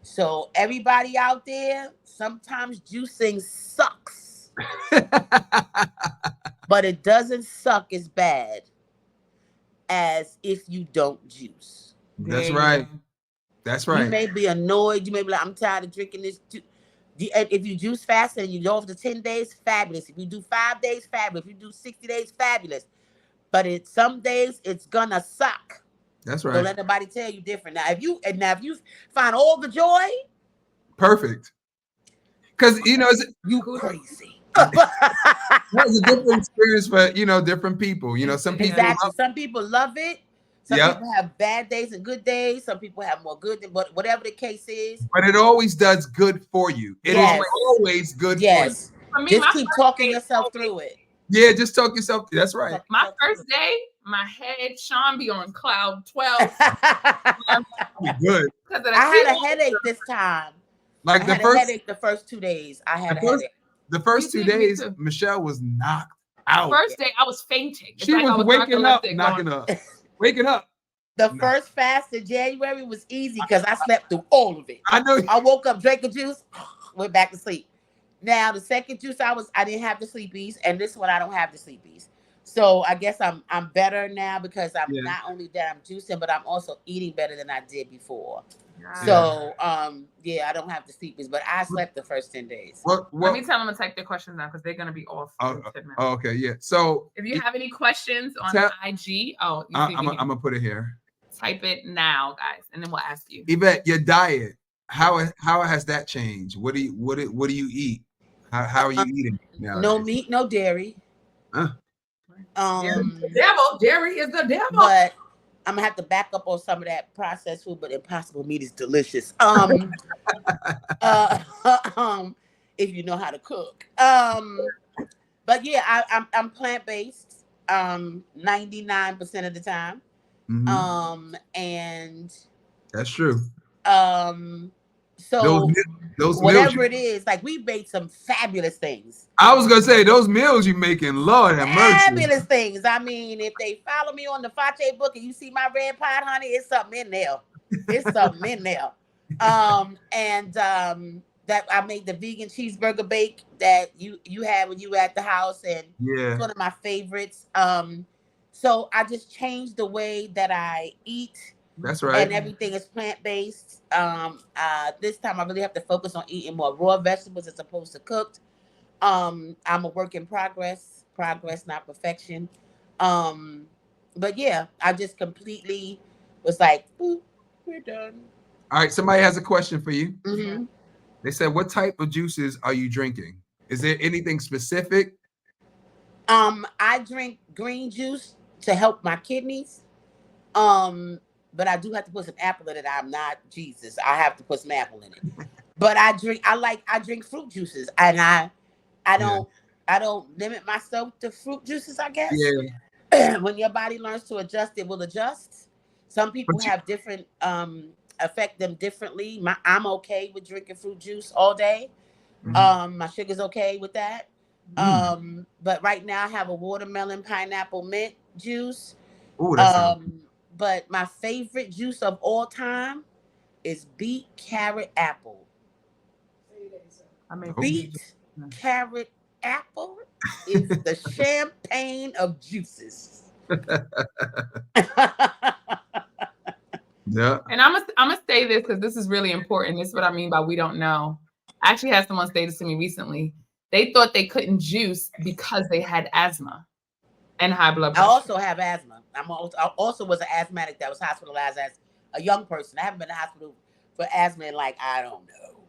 So everybody out there, sometimes juicing sucks. But it doesn't suck as bad as if you don't juice. That's right. That's right. You may be annoyed. You may be like, I'm tired of drinking this. If you juice fast and you go over to 10 days, fabulous. If you do 5 days, fabulous. If you do 60 days, fabulous. But some days it's gonna suck. That's right. Don't let nobody tell you different. Now, if you find all the joy, perfect. Because you crazy. That's a different experience for different people. Some people some people love it. Some people have bad days and good days. Some people have more good than whatever the case is. But it always does good for you. It is always good for you. For me, just keep talking yourself through it. Yeah, just talk yourself. That's right. My first day, my head, Sean, be on cloud 12. Good. I had a headache this time. Like I had a headache the first 2 days. I had a headache. The first 2 days, Michelle was knocked out. First day, I was fainting. She was waking up, knocking up. Waking up. The first fast in January was easy because I slept through all of it. I know. I woke up, drank a juice, went back to sleep. Now the second juice I didn't have the sleepies, and this one I don't have the sleepies. So I guess I'm better now because I'm not only that I'm juicing, but I'm also eating better than I did before. So I don't have the sleepies, but I slept the first 10 days. Let me tell them to type their questions now because they're gonna be off. Okay, yeah. So if you have any questions on IG, I'm gonna put it here. Type it now, guys, and then we'll ask you. Yvette, your diet, how has that changed? What do you eat? How are you eating nowadays? No meat, no dairy. The devil. Dairy is the devil. But I'm gonna have to back up on some of that processed food, but Impossible meat is delicious. If you know how to cook. But yeah, I'm plant-based 99% of the time. Mm-hmm. And that's true. So those whatever it is, like we made some fabulous things. I was gonna say those meals you making, Lord have mercy. Fabulous things. I mean, if they follow me on the Fate book and you see my red pot, honey, it's something in there. It's something in there. That I made the vegan cheeseburger bake that you had when you were at the house, and it's one of my favorites. So I just changed the way that I eat. That's right. And everything is plant-based. This time I really have to focus on eating more raw vegetables as opposed to cooked. I'm a work in progress, not perfection. But yeah, I just completely was like, boop, we're done. All right, somebody has a question for you. Mm-hmm. They said, what type of juices are you drinking? Is there anything specific? I drink green juice to help my kidneys. But I do have to put some apple in it. I'm not Jesus. I have to put some apple in it. But I drink fruit juices, and I don't limit myself to fruit juices, I guess. Yeah. When your body learns to adjust, it will adjust. Some people have different affect them differently. I'm okay with drinking fruit juice all day. My sugar's okay with that. But right now I have a watermelon pineapple mint juice. Ooh, that but my favorite juice of all time is beet, carrot, apple. Beet, carrot, apple is the champagne of juices. Yeah. And I'm gonna say this because this is really important. This is what I mean by we don't know. I actually had someone say this to me recently. They thought they couldn't juice because they had asthma and high blood pressure. I also have asthma. I also was an asthmatic that was hospitalized as a young person. I haven't been in the hospital for asthma in like, I don't know.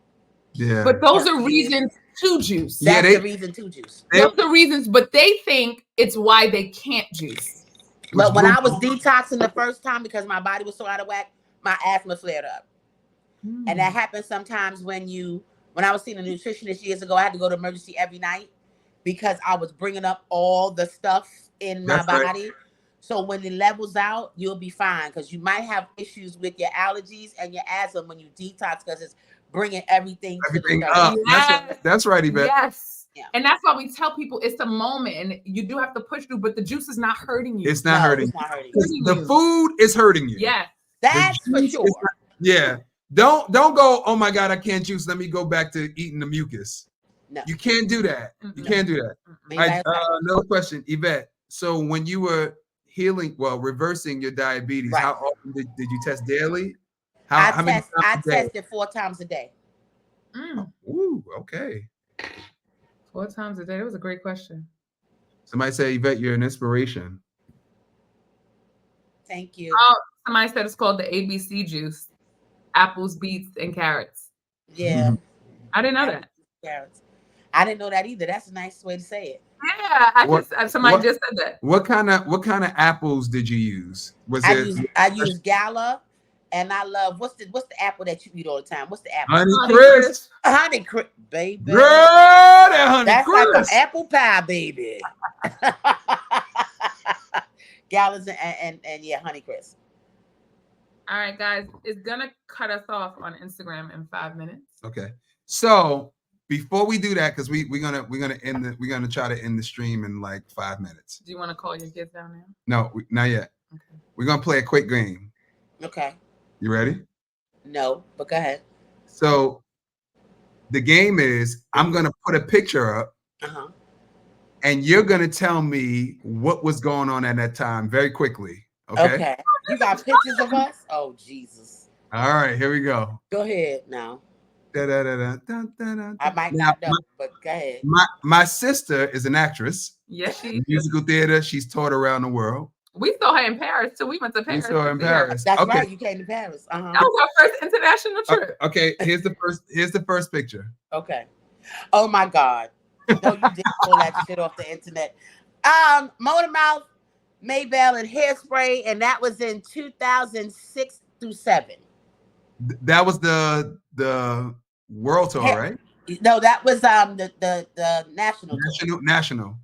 Yeah. But those are reasons to juice. That's the reason to juice. Those are reasons, but they think it's why they can't juice. But when I was detoxing the first time because my body was so out of whack, my asthma flared up. And that happens sometimes when I was seeing a nutritionist years ago, I had to go to emergency every night because I was bringing up all the stuff in my body. Right. So when it levels out, you'll be fine because you might have issues with your allergies and your asthma when you detox because it's bringing everything to the up. Yes. That's right, Yvette. Yes. Yeah. And that's why we tell people it's a moment and you do have to push through, but the juice is not hurting you. It's not hurting. It's not hurting you. The food is hurting you. Yes. That's for sure. Yeah. Don't go, oh my God, I can't juice. Let me go back to eating the mucus. No. You can't do that. You can't do that. All right, another question, Yvette. So when you were reversing your diabetes, how often did you test daily? I tested 4 times a day. Ooh, okay. 4 times a day. That was a great question. Somebody say, Yvette, you're an inspiration. Thank you. Oh, somebody said it's called the ABC juice. Apples, beets, and carrots. Yeah. I didn't know that. Carrots. I didn't know that either. That's a nice way to say it. Yeah, somebody just said that. What kind of apples did you use? I used Gala, and I love what's the apple that you eat all the time? What's the apple? Honeycrisp. Honeycrisp, baby. Girl, that Honeycrisp. That's like an apple pie, baby. Galas and yeah, Honeycrisp. All right, guys, it's gonna cut us off on Instagram in 5 minutes. Okay, so before we do that, because we're gonna try to end the stream in like 5 minutes. Do you want to call your kids down now? No, not yet. Okay. We're gonna play a quick game. Okay. You ready? No, but go ahead. So the game is I'm gonna put a picture up. And you're gonna tell me what was going on at that time very quickly. Okay. You got pictures of us? Oh, Jesus. All right, here we go. Go ahead now. I might not know, but go ahead. My sister is an actress. Yes, she is. Musical theater. She's toured around the world. We saw her in Paris too. We went to Paris. We saw her in Paris. That's right. You came to Paris. That was our first international trip. Okay. Here's the first picture. Okay. Oh my God. No, you didn't pull that shit off the internet. Motormouth, Maybell, and Hairspray, and that was in 2006 through 7. That was the world tour, right? No, that was the national tour. National.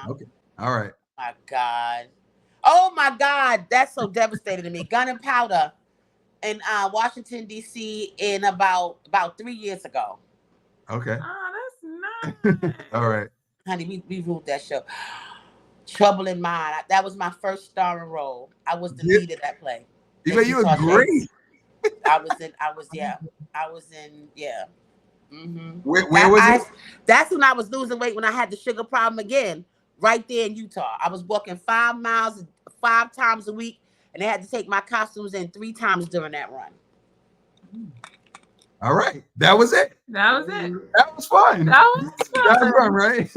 Okay. All right. My God. Oh my God. That's so devastating to me. Gun and Powder in Washington, D.C. in about 3 years ago. Okay. Oh, that's nice. All right. Honey, we ruled that show. Trouble in Mind. That was my first starring role. I was the lead of that play. You were great. I was in. Yeah. Mm-hmm. Where was it? That's when I was losing weight when I had the sugar problem again, right there in Utah. I was walking 5 miles 5 times a week, and they had to take my costumes in 3 times during that run. All right. That was it. That was it. That was fun. That was fun, right?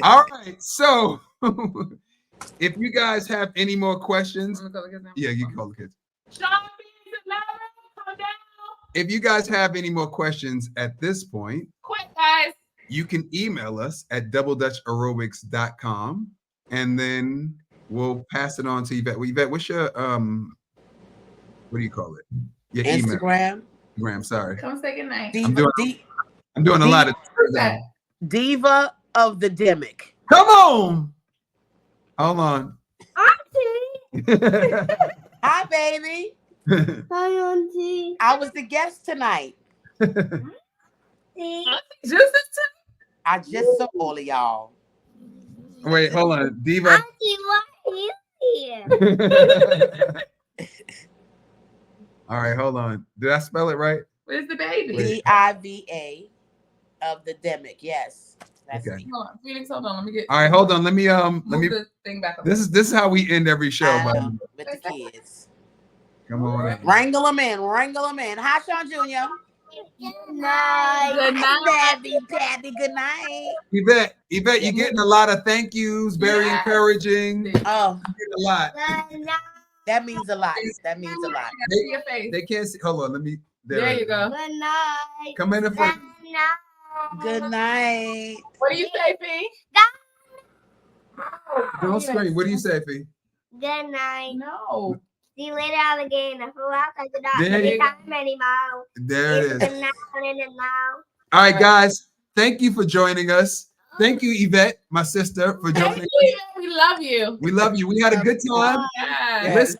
All right. So if you guys have any more questions, yeah, you can call the kids. If you guys have any more questions at this point, quick, guys, you can email us at doubledutchaerobics.com and then we'll pass it on to Yvette. Well, Yvette, what's your what do you call it? Your Instagram. Email. Instagram. Sorry. Come say goodnight. I'm doing a lot of Diva of the Demic. Come on. Hold on. Auntie. Hi, baby. Hi, Auntie. I was the guest tonight. I just saw all of y'all. Wait, hold on. Diva. Auntie, why are you here? All right, hold on. Did I spell it right? Where's the baby? Diva of the Demic. Yes. That's okay. Me. Hold on, Felix. Hold on. Let me get. All right, hold on. Let me the thing back up. This is how we end every show, buddy. With the kids. Come on. Wrangle them in. Hi, Sean Jr. Good night. Good night. Daddy. Good night. Yvette, you're getting a lot of thank yous. Very encouraging. Oh, a lot. That means a lot. They can't see. Hold on. Let me. There you go. Good night. Come in the front. Good night. What do you say, Fee? Don't scream. What do you say, Fee? Good night. No. See you later, alligator. There it is. Good night. All right, guys. Thank you for joining us. Thank you, Yvette, my sister, for joining us. We love you. We love you. We had a good time. Yes. Listen,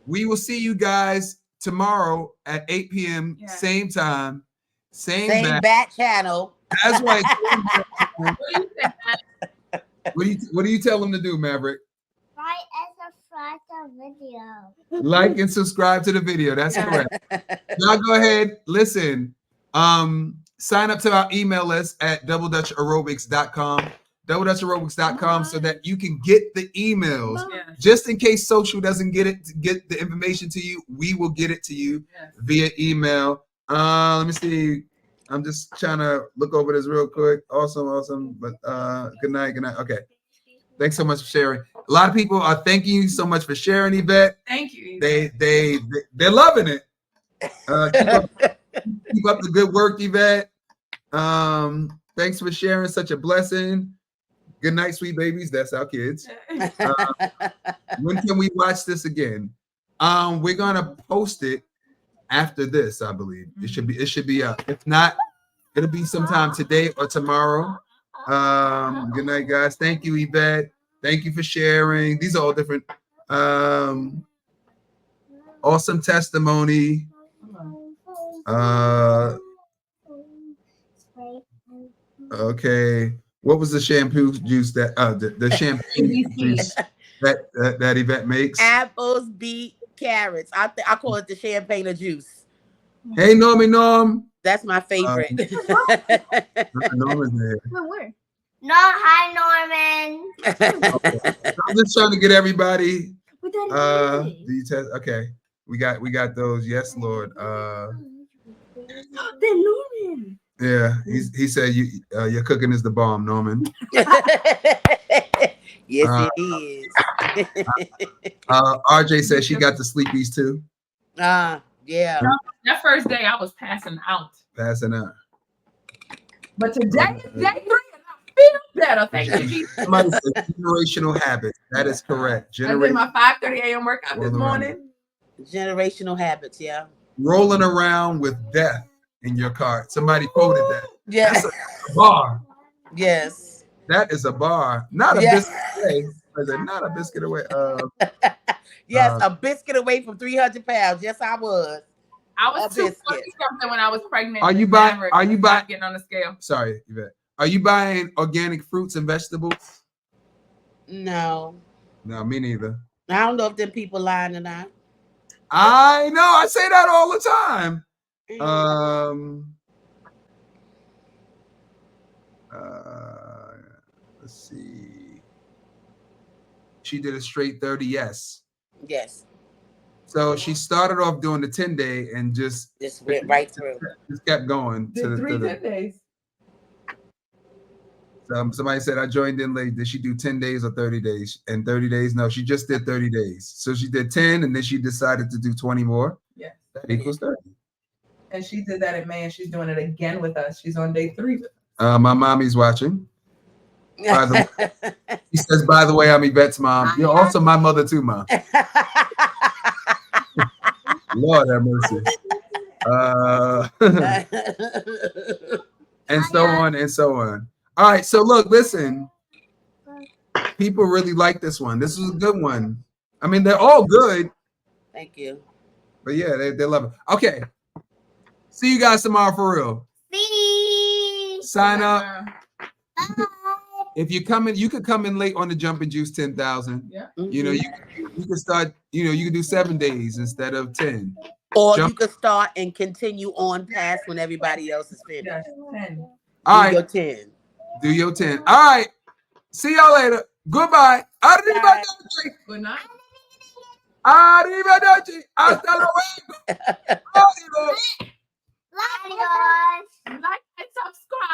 we will see you guys tomorrow at 8 p.m. Same time, same bat channel. That's right. What do you tell them to do, Maverick? Like and subscribe to the video. Like and subscribe to the video. That's correct. Now go ahead. Listen. Sign up to our email list at doubledutchaerobics.com. doubledutchaerobics.com so that you can get the emails. Just in case social doesn't get the information to you, we will get it to you via email. Let me see. I'm just trying to look over this real quick. Awesome. But good night. Okay. Thanks so much for sharing. A lot of people are thanking you so much for sharing, Yvette. Thank you, Yvette. They're loving it. Keep up the good work, Yvette. Thanks for sharing. Such a blessing. Good night, sweet babies. That's our kids. When can we watch this again? We're gonna post it after this, I believe. It should be up. If not, it'll be sometime today or tomorrow. Good night, guys. Thank you, Yvette. Thank you for sharing. These are all different. Awesome testimony. Okay. What was the shampoo juice that the champagne juice that Yvette makes? Apples, beet, carrots. I call it the champagne juice. Hey, Norm. That's my favorite. Norman's there. No, hi, Norman. Okay. I'm just trying to get everybody. Okay, we got those. Yes, Lord. Norman. Yeah, he said your cooking is the bomb, Norman. Yes, it is. RJ said she got the sleepies too. Yeah. That first day I was passing out. But today is day 3 and I feel better. Thank you, Jesus. Somebody said generational habits. That is correct. I did my 5:30 a.m. workout this morning. Generational habits, yeah. Rolling around with death in your cart. Somebody quoted that. Yes. That's a bar. Yes. That is a bar. Not a biscuit away. Not a biscuit away. Yes, a biscuit away from 300 pounds. Yes, I was. I was 240-something when I was pregnant. Are you buying getting on the scale? Sorry, Yvette. Are you buying organic fruits and vegetables? No. No, me neither. I don't know if them people lying or not. I know. I say that all the time. Let's see. She did a straight 30. Yes. So she started off doing the 10-day and just went right through. Just kept going to the 10 days. Somebody said I joined in late. Did she do 10 days or 30 days? And 30 days? No, she just did 30 days. So she did 10 and then she decided to do 20 more. Yeah. That equals 30. And she did that in May and she's doing it again with us. She's on day 3. My mommy's watching. By the way, he says, by the way, I'm Yvette's mom. You're also my mother too, Mom. Lord have mercy. And so on and so on. All right, so look, listen. People really like this one. This is a good one. I mean, they're all good. Thank you. But yeah, they love it. Okay. See you guys tomorrow for real. See. Sign up. Bye. If you're coming, you could come in late on the Jumping Juice 10,000. Yeah. You know, you can start, you can do 7 days instead of 10. Or you could start and continue on past when everybody else is finished. Yes, 10. All right. Do your 10. Do your 10. All right. See y'all later. Goodbye. Arrivederci. Good night. Arrivederci. Hasta luego. Love you guys. Like and subscribe.